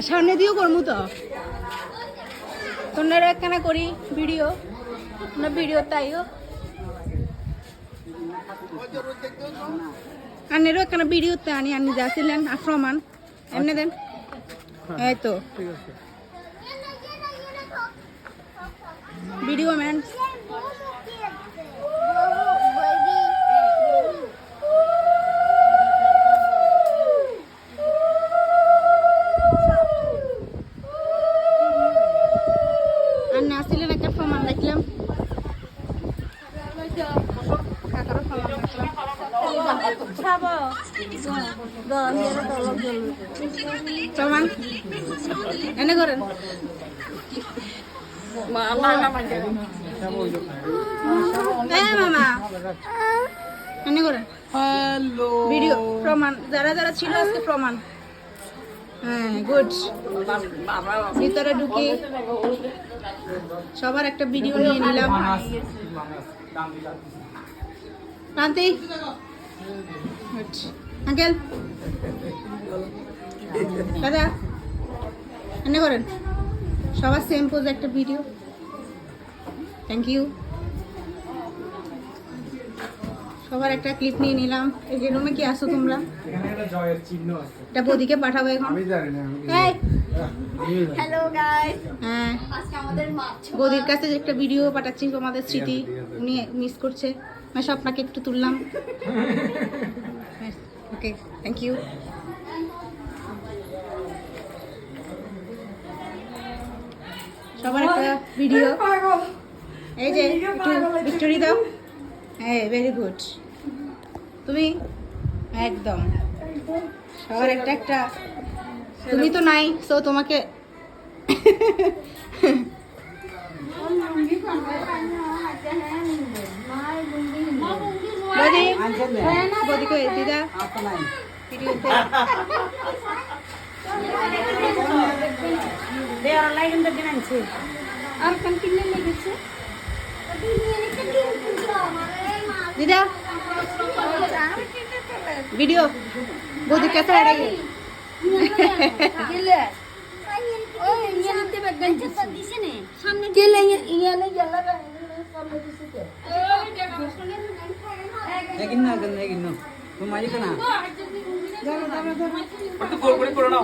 সামনে দিয়েও করবো তো তোমরা একখানা করি ভিডিও না ভিডিও তাইও আনেরও একখানা ভিডিওতে আনি আনি যাচ্ছিলেন আফরমান এমনি দেন এই তো ভিডিও ম্যান আর না আসছিলেন একটা প্রমাণ দেখলাম প্রমাণ এনে করেন মামা এনে করেন ভিডিও প্রমাণ যারা যারা ছিল আজকে প্রমাণ হ্যাঁ গুড ভিতরে ঢুকি সবার একটা ভিডিও নিয়ে নিলাম প্রান্তি আঙ্কেল দাদা এনে করেন সবার সেম পোজ একটা ভিডিও থ্যাংক ইউ সবার একটা ক্লিপ নিয়ে নিলাম এই যে রুমে কি আসো তোমরা এটা বদিকে পাঠাবো এখন হ্যালো গাইস হ্যাঁ আজকে আমাদের মাছ বদির কাছে একটা ভিডিও পাঠাচ্ছি তোমাদের স্মৃতি উনি মিস করছে আমি আপনাকে একটু তুললাম ওকে থ্যাংক ইউ সবার একটা ভিডিও এই যে একটু ভিক্টোরি দাও হ্যাঁ ভেরি গুড তুমি একদম সবার একটা একটা তুমি তো নাই সো তোমাকে বদি বদি কই দিদা ভিডিওতে দেয়ার লাইন তো দিনাছে আর কোন কিনে লেগেছে দিদা ভিডিও বদি কাছে আড়াই গেলে ওই নিতে বেগন তো দিছে নে সামনে গেলে ইয়ালে গেলা সামনে দিছে কে लेकिन ना तुम्हारी का ना দাঁড়া দাঁড়া দাঁড়া और तो गोल गोल करो ना